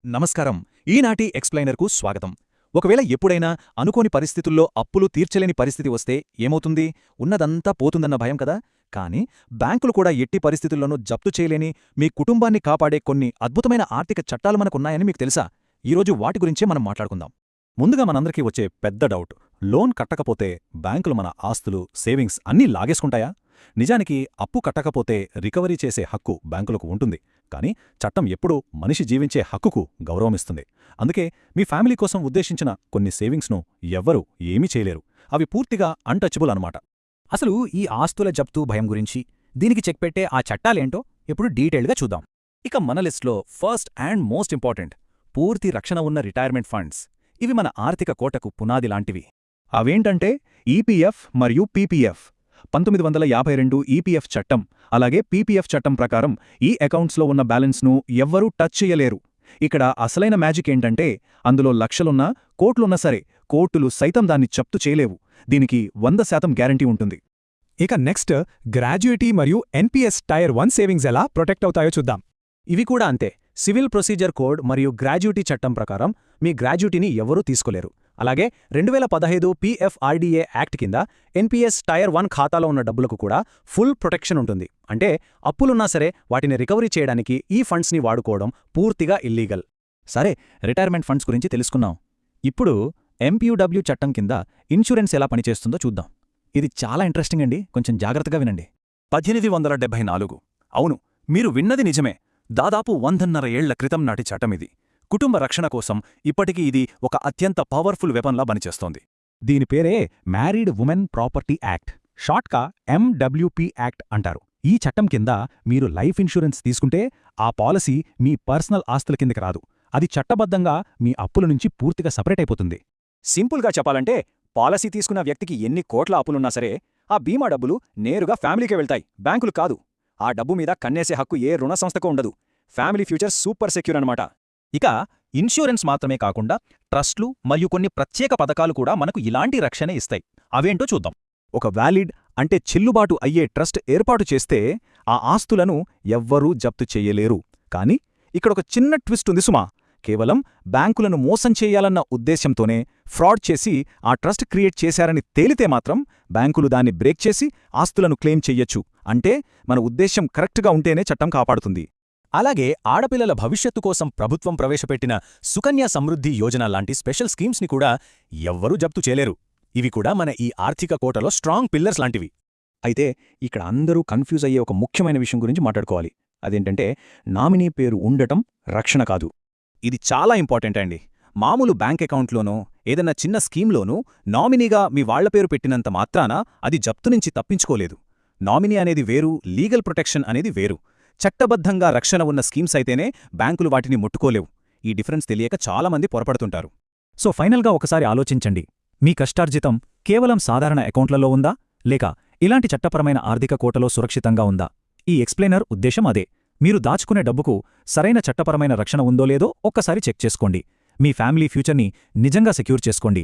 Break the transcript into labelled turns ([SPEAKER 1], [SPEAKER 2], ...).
[SPEAKER 1] నమస్కారం. ఈనాటి ఎక్స్ప్లెయినర్కు స్వాగతం. ఒకవేళ ఎప్పుడైనా అనుకోని పరిస్థితుల్లో అప్పులు తీర్చలేని పరిస్థితి వస్తే ఏమవుతుంది? ఉన్నదంతా పోతుందన్న భయం కదా? కానీ బ్యాంకులు కూడా ఎట్టి పరిస్థితుల్లోనూ జప్తు చేయలేని, మీ కుటుంబాన్ని కాపాడే కొన్ని అద్భుతమైన ఆర్థిక చట్టాలు మనకున్నాయని మీకు తెలుసా? ఈరోజు వాటి గురించే మనం మాట్లాడుకుందాం. ముందుగా మనందరికీ వచ్చే పెద్ద డౌట్, లోన్ కట్టకపోతే బ్యాంకులు మన ఆస్తులు, సేవింగ్స్ అన్నీ లాగేసుకుంటాయా? నిజానికి అప్పు కట్టకపోతే రికవరీ చేసే హక్కు బ్యాంకులకు ఉంటుంది. కానీ చట్టం ఎప్పుడూ మనిషి జీవించే హక్కుకు గౌరవమిస్తుంది. అందుకే మీ ఫ్యామిలీ కోసం ఉద్దేశించిన కొన్ని సేవింగ్స్ను ఎవ్వరూ ఏమీ చేయలేరు. అవి పూర్తిగా అన్టచబుల్ అనమాట.
[SPEAKER 2] అసలు ఈ ఆస్తుల జప్తు భయం గురించి, దీనికి చెక్ పెట్టే ఆ చట్టాలేంటో ఇప్పుడు డీటెయిల్గా చూద్దాం.
[SPEAKER 1] ఇక మన లిస్ట్లో ఫస్ట్ అండ్ మోస్ట్ ఇంపార్టెంట్, పూర్తి రక్షణ ఉన్న రిటైర్మెంట్ ఫండ్స్. ఇవి మన ఆర్థిక కోటకు పునాది లాంటివి. అవేంటంటే ఈపీఎఫ్ మరియు పీపీఎఫ్. 1952 ఈపీఎఫ్ చట్టం, అలాగే పీపీఎఫ్ చట్టం ప్రకారం ఈ అకౌంట్స్లో ఉన్న బ్యాలెన్స్ను ఎవ్వరూ టచ్ చేయలేరు. ఇక్కడ అసలైన మ్యాజిక్ ఏంటంటే, అందులో లక్షలున్నా, కోట్లున్నా సరే కోర్టులు సైతం దాన్ని జప్తు చేయలేవు. దీనికి 100% గ్యారంటీ ఉంటుంది.
[SPEAKER 2] ఇక నెక్స్ట్, గ్రాడ్యుయేటీ మరియు ఎన్పీఎస్ టైర్ 1 సేవింగ్స్ ఎలా ప్రొటెక్ట్ అవుతాయో చూద్దాం.
[SPEAKER 1] ఇవి కూడా అంతే. సివిల్ ప్రొసీజర్ కోడ్ మరియు గ్రాడ్యుయేటీ చట్టం ప్రకారం మీ గ్రాడ్యుయేటీని ఎవరూ తీసుకోలేరు. అలాగే 2015 పీఎఫ్ఆర్డీఏ యాక్ట్ కింద ఎన్పీఎస్ టైర్ 1 ఖాతాలో ఉన్న డబ్బులకు కూడా ఫుల్ ప్రొటెక్షన్ ఉంటుంది. అంటే అప్పులున్నా సరే వాటిని రికవరీ చేయడానికి ఈ ఫండ్స్ని వాడుకోవడం పూర్తిగా ఇల్లీగల్. సరే, రిటైర్మెంట్ ఫండ్స్ గురించి తెలుసుకున్నాం. ఇప్పుడు ఎంపీయూడబ్ల్యూ చట్టం కింద ఇన్సూరెన్స్ ఎలా పనిచేస్తుందో చూద్దాం. ఇది చాలా ఇంట్రెస్టింగ్ అండి, కొంచెం జాగ్రత్తగా వినండి. 1874. అవును, మీరు విన్నది నిజమే. దాదాపు 100 ఏళ్ల క్రితం నాటి చట్టమిది. కుటుంబ రక్షణ కోసం ఇప్పటికీ ఇది ఒక అత్యంత పవర్ఫుల్ వెపన్లా పనిచేస్తోంది.
[SPEAKER 2] దీని పేరే మ్యారీడ్ ఉమెన్ ప్రాపర్టీ యాక్ట్, షార్ట్గా ఎండబ్ల్యూపీ యాక్ట్ అంటారు. ఈ చట్టం కింద మీరు లైఫ్ ఇన్సూరెన్స్ తీసుకుంటే ఆ పాలసీ మీ పర్సనల్ ఆస్తుల కిందకి రాదు. అది చట్టబద్ధంగా మీ అప్పుల నుంచి పూర్తిగా సపరేట్ అయిపోతుంది.
[SPEAKER 1] సింపుల్గా చెప్పాలంటే, పాలసీ తీసుకున్న వ్యక్తికి ఎన్ని కోట్ల అప్పులున్నా సరే ఆ బీమా డబ్బులు నేరుగా ఫ్యామిలీకే వెళ్తాయి, బ్యాంకులు కాదు. ఆ డబ్బు మీద కన్నేసే హక్కు ఏ రుణ సంస్థకు ఉండదు. ఫ్యామిలీ ఫ్యూచర్ సూపర్ సెక్యూర్ అనమాట. ఇక ఇన్సూరెన్స్ మాత్రమే కాకుండా ట్రస్ట్లు మరియు కొన్ని ప్రత్యేక పథకాలు కూడా మనకు ఇలాంటి రక్షణ ఇస్తాయి. అవేంటో చూద్దాం. ఒక వ్యాలిడ్ అంటే చెల్లుబాటు అయ్యే ట్రస్ట్ ఏర్పాటు చేస్తే ఆ ఆస్తులను ఎవ్వరూ జప్తు చెయ్యలేరు. కానీ ఇక్కడొక చిన్న ట్విస్ట్ ఉంది సుమా. కేవలం బ్యాంకులను మోసం చేయాలన్న ఉద్దేశ్యంతోనే ఫ్రాడ్ చేసి ఆ ట్రస్ట్ క్రియేట్ చేశారని తేలితే మాత్రం బ్యాంకులు దాన్ని బ్రేక్ చేసి ఆస్తులను క్లెయిమ్ చెయ్యొచ్చు. అంటే మన ఉద్దేశ్యం కరెక్ట్గా ఉంటేనే చట్టం కాపాడుతుంది.
[SPEAKER 2] అలాగే ఆడపిల్లల భవిష్యత్తు కోసం ప్రభుత్వం ప్రవేశపెట్టిన సుకన్య సమృద్ధి యోజన లాంటి స్పెషల్ స్కీమ్స్ని కూడా ఎవ్వరూ జప్తు చేయలేరు. ఇవి కూడా మన ఈ ఆర్థిక కోటలో స్ట్రాంగ్ పిల్లర్స్ లాంటివి.
[SPEAKER 1] అయితే ఇక్కడ అందరూ కన్ఫ్యూజ్ అయ్యే ఒక ముఖ్యమైన విషయం గురించి మాట్లాడుకోవాలి. అదేంటంటే, నామినీ పేరు ఉండటం రక్షణ కాదు. ఇది చాలా ఇంపార్టెంట్ అండి. మామూలు బ్యాంక్ అకౌంట్లోనో ఏదన్నా చిన్న స్కీమ్లోనూ నామినీగా మీ వాళ్ల పేరు పెట్టినంత మాత్రాన అది జప్తు నుంచి తప్పించుకోలేదు. నామినీ అనేది వేరు, లీగల్ ప్రొటెక్షన్ అనేది వేరు. చట్టబద్ధంగా రక్షణ ఉన్న స్కీమ్స్ అయితేనే బ్యాంకులు వాటిని ముట్టుకోలేవు. ఈ డిఫరెన్స్ తెలియక చాలామంది పొరపడుతుంటారు.
[SPEAKER 2] సో ఫైనల్గా ఒకసారి ఆలోచించండి. మీ కష్టార్జితం కేవలం సాధారణ అకౌంట్లలో ఉందా, లేక ఇలాంటి చట్టపరమైన ఆర్థిక కోటలో సురక్షితంగా ఉందా? ఈ ఎక్స్ప్లెయినర్ ఉద్దేశం అదే. మీరు దాచుకునే డబ్బుకు సరైన చట్టపరమైన రక్షణ ఉందో లేదో ఒక్కసారి చెక్ చేసుకోండి. మీ ఫ్యామిలీ ఫ్యూచర్ని నిజంగా సెక్యూర్ చేసుకోండి.